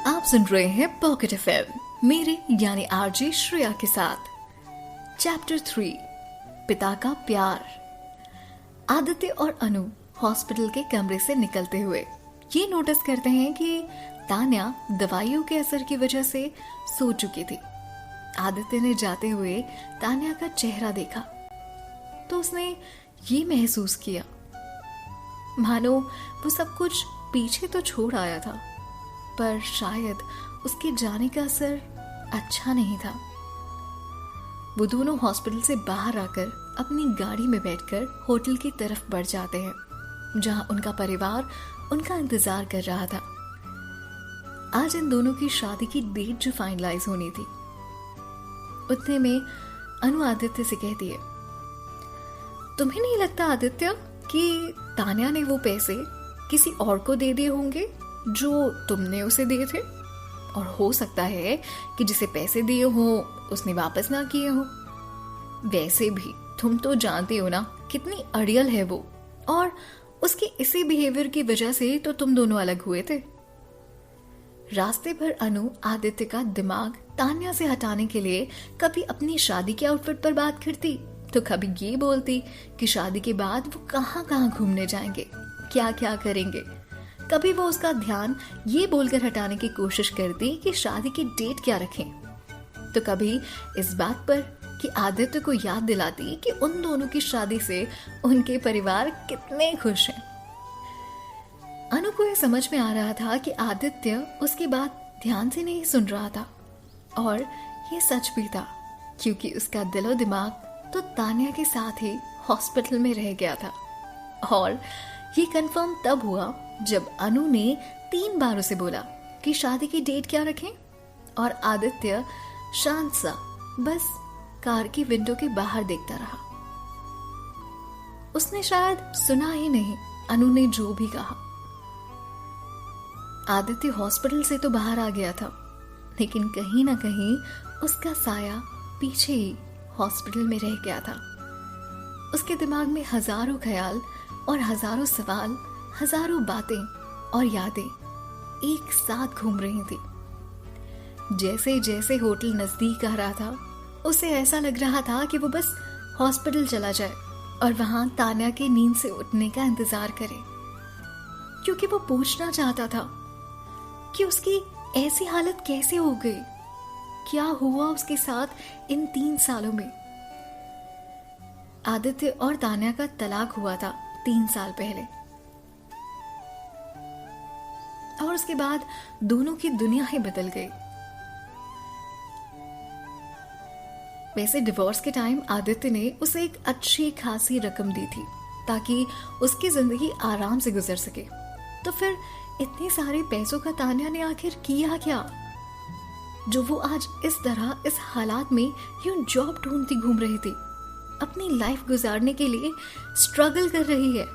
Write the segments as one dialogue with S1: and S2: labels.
S1: आप सुन रहे हैं पॉकेट एफएम मेरे यानी आरजे श्रेया के साथ। चैप्टर 3 पिता का प्यार। आदित्य और अनु हॉस्पिटल के कमरे से निकलते हुए ये नोटिस करते हैं कि तान्या दवाइयों के असर की वजह से सो चुकी थी। आदित्य ने जाते हुए तान्या का चेहरा देखा तो उसने ये महसूस किया मानो वो सब कुछ पीछे तो छोड़ आया था, पर शायद उसके जाने का असर अच्छा नहीं था। वो दोनों हॉस्पिटल से बाहर आकर अपनी गाड़ी में बैठकर होटल की तरफ बढ़ जाते हैं, जहां उनका परिवार उनका इंतजार कर रहा था। आज इन दोनों की शादी की डेट जो फाइनलाइज होनी थी, उतने में अनु आदित्य से कहती है, तुम्हें नहीं लगता आदित्य कि तान्या ने वो पैसे किसी और को दे दिए होंगे जो तुमने उसे दिए थे? और हो सकता है कि जिसे पैसे दिए हो उसने वापस ना किए हो। वैसे भी तुम तो जानती हो ना कितनी अड़ियल है वो, और उसके इसी बिहेवियर की वजह से तो तुम दोनों अलग हुए थे। रास्ते पर अनु आदित्य का दिमाग तान्या से हटाने के लिए कभी अपनी शादी के आउटफिट पर बात करती तो कभी ये बोलती कि शादी के बाद वो कहाँ कहाँ घूमने जाएंगे, क्या क्या करेंगे। कभी वो उसका ध्यान ये बोलकर हटाने की कोशिश करती कि शादी की डेट क्या रखें, तो कभी इस बात पर कि आदित्य को याद दिलाती कि उन दोनों की शादी से उनके परिवार कितने खुश हैं। अनु को ये समझ में आ रहा था कि आदित्य उसकी बात ध्यान से नहीं सुन रहा था, और ये सच भी था क्योंकि उसका दिलो दिमाग तो तान्या के साथ ही हॉस्पिटल में रह गया था। और ये कंफर्म तब हुआ जब अनु ने 3 बार उसे बोला कि शादी की डेट क्या रखें, और आदित्य शांत सा बस कार की विंडो के बाहर देखता रहा। उसने शायद सुना ही नहीं अनु ने जो भी कहा। आदित्य हॉस्पिटल से तो बाहर आ गया था, लेकिन कहीं ना कहीं उसका साया पीछे ही हॉस्पिटल में रह गया था। उसके दिमाग में हजारों ख्याल और हजारों सवाल, हजारों बातें और यादें एक साथ घूम रही थी। जैसे जैसे होटल नजदीक आ रहा था, उसे ऐसा लग रहा था कि वो बस हॉस्पिटल चला जाए और वहां तान्या के नींद से उठने का इंतजार करे, क्योंकि वो पूछना चाहता था कि उसकी ऐसी हालत कैसे हो गई, क्या हुआ उसके साथ इन 3 सालों में। आदित्य और तान्या का तलाक हुआ था 3 साल पहले, और उसके बाद दोनों की दुनिया ही बदल गई। वैसे डिवोर्स के टाइम आदित्य ने उसे एक अच्छी खासी रकम दी थी ताकि उसकी जिंदगी आराम से गुजर सके। तो फिर इतने सारे पैसों का तान्या ने आखिर किया क्या, जो वो आज इस तरह इस हालात में यूं जॉब ढूंढती घूम रही थी, अपनी लाइफ गुजारने के लिए स्ट्रगल कर रही है।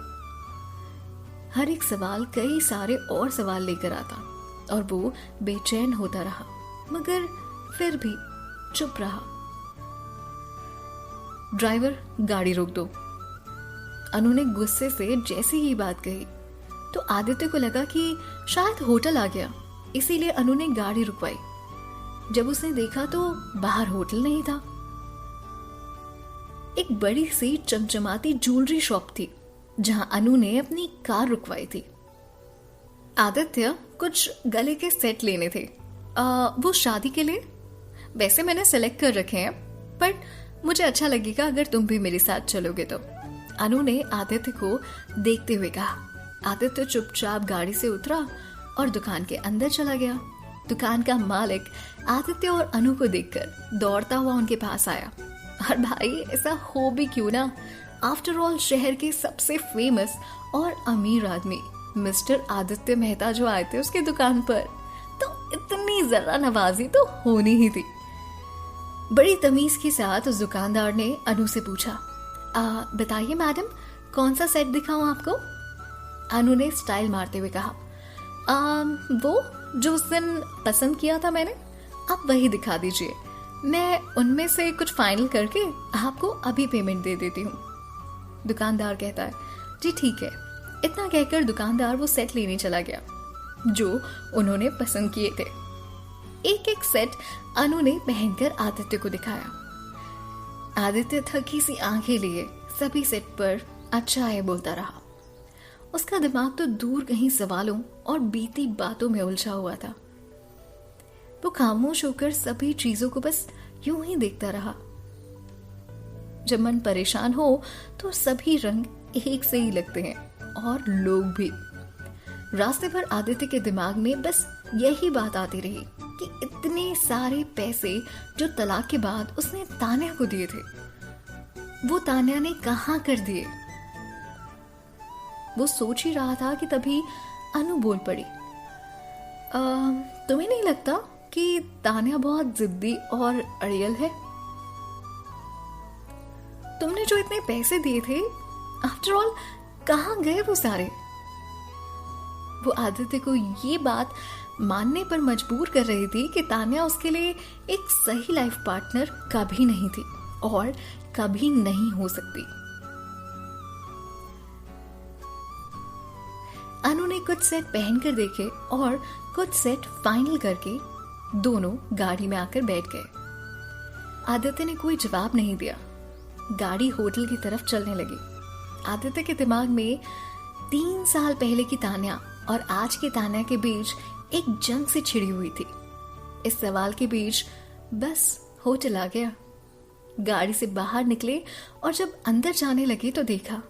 S1: हर एक सवाल कई सारे और सवाल लेकर आता, और वो बेचैन होता रहा, मगर फिर भी चुप रहा। ड्राइवर, गाड़ी रोक दो। अनु ने गुस्से से जैसी ही बात कही तो आदित्य को लगा कि शायद होटल आ गया, इसीलिए अनु ने गाड़ी रुकवाई। जब उसने देखा तो बाहर होटल नहीं था, एक बड़ी सी चमचमाती ज्वेलरी शॉप थी जहां अनु ने अपनी कार रुकवाई थी। आदित्य कुछ गले के सेट लेने थे, वो शादी के लिए। वैसे मैंने सेलेक्ट कर रखे हैं, पर मुझे अच्छा लगेगा अगर तुम भी मेरे साथ चलोगे तो, अनु ने आदित्य को देखते हुए कहा। आदित्य चुपचाप गाड़ी से उतरा और दुकान के अंदर चला गया। दुकान का मालिक आदित्य और अनु को देखकर दौड़ता हुआ उनके पास आया। और भाई ऐसा हो भी क्यों ना, आफ्टर ऑल शहर के सबसे फेमस और अमीर आदमी मिस्टर आदित्य मेहता जो आए थे उसकी दुकान पर, तो इतनी जरा नवाजी तो होनी ही थी। बड़ी तमीज के साथ उस दुकानदार ने अनु से पूछा, बताइए मैडम, कौन सा सेट दिखाऊं आपको? अनु ने स्टाइल मारते हुए कहा, वो जो उस दिन पसंद किया था मैंने, आप वही दिखा दीजिए। मैं उनमें से कुछ फाइनल करके आपको अभी पेमेंट दे देती हूँ। दुकानदार कहता है, जी ठीक है। इतना कहकर दुकानदार वो सेट लेने चला गया। जो उन्होंने पसंद किए थे। एक एक सेट अनु ने पहनकर आदित्य को दिखाया। आदित्य थकी सी आंखें लिए सभी सेट पर अच्छा है बोलता रहा। उसका दिमाग तो दूर कहीं सवालों और बीती बातों में उलझा हुआ था। वो खामोश होकर सभी चीजों को बस यूं ही देखता रहा। जब मन परेशान हो तो सभी रंग एक से ही लगते हैं, और लोग भी। रास्ते भर आदित्य के दिमाग में बस यही बात आती रही कि इतने सारे पैसे जो तलाक के बाद उसने तान्या को दिए थे, वो तान्या ने कहां कर दिए। वो सोच ही रहा था कि तभी अनु बोल पड़ी, तुम्हें नहीं लगता कि तान्या बहुत जिद्दी और अड़ियल है? तुमने जो इतने पैसे दिए थे, आफ्टर ऑल कहां गए वो सारे? वो आदित्य को ये बात मानने पर मजबूर कर रही थी कि तान्या उसके लिए एक सही लाइफ पार्टनर कभी नहीं थी और कभी नहीं हो सकती। अनु ने कुछ सेट पहनकर देखे और कुछ सेट फाइनल करके दोनों गाड़ी में आकर बैठ गए। आदित्य ने कोई जवाब नहीं दिया। गाड़ी होटल की तरफ चलने लगी। आदित्य के दिमाग में 3 साल पहले की तान्या और आज की तान्या के बीच एक जंग से छिड़ी हुई थी। इस सवाल के बीच बस होटल आ गया। गाड़ी से बाहर निकले और जब अंदर जाने लगे तो देखा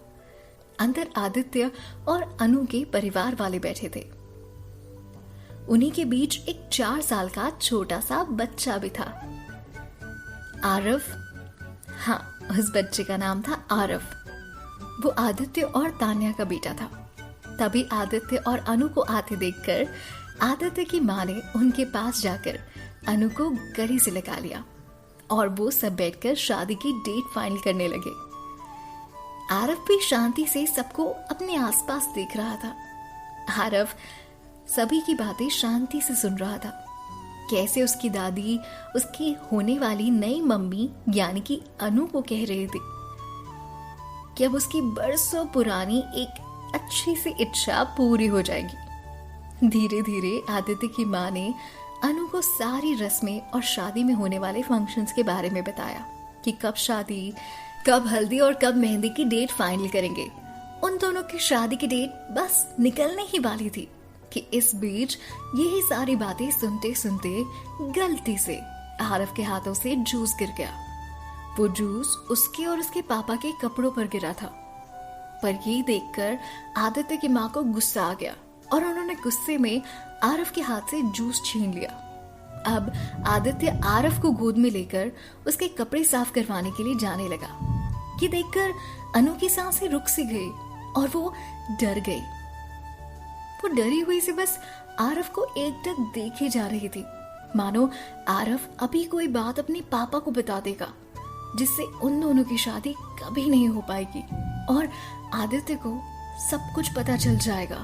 S1: अंदर आदित्य और अनु के परिवार वाले बैठे थे। उन्हीं के बीच एक 4 साल का छोटा सा बच्चा भी था, आरव। हाँ, उस बच्चे का नाम था आरव। वो आदित्य और तान्या का बेटा था। तभी आदित्य और अनु को आते देखकर आदित्य की माँ ने उनके पास जाकर अनु को गले से लगा लिया और वो सब बैठकर शादी की डेट फाइनल करने लगे। आरव भी शांति से सबको अपने आसपास देख रहा था। आरव सभी की बातें शांति से सुन रहा था। कैसे उसकी दादी उसकी होने वाली नई मम्मी यानी कि अनु को कह रही थी कि अब उसकी बरसों पुरानी एक अच्छी सी इच्छा पूरी हो जाएगी। धीरे धीरे आदित्य की माँ ने अनु को सारी रस्में और शादी में होने वाले फंक्शंस के बारे में बताया कि कब शादी, कब हल्दी और कब मेहंदी की डेट फाइनल करेंगे। उन दोनों की शादी की डेट बस निकलने ही वाली थी कि इस बीच यही सारी बातें सुनते सुनते गलती से आरव के हाथों से जूस गिर गया। वो जूस उसके और उसके पापा के कपड़ों पर गिरा था। पर ये देखकर आदित्य की माँ को गुस्सा आ गया और उन्होंने गुस्से में आरव के हाथ से जूस छीन लिया। अब आदित्य आरव को गोद में लेकर उसके कपड़े साफ करवाने के लिए जाने लगा। ये देखकर अनु की सांसें रुक सी गई और वो डर गई। वो डरी हुई से बस आरव को एकटक देखे जा रही थी, मानो आरव अभी कोई बात अपने पापा को बता देगा जिससे उन दोनों की शादी कभी नहीं हो पाएगी और आदित्य को सब कुछ पता चल जाएगा।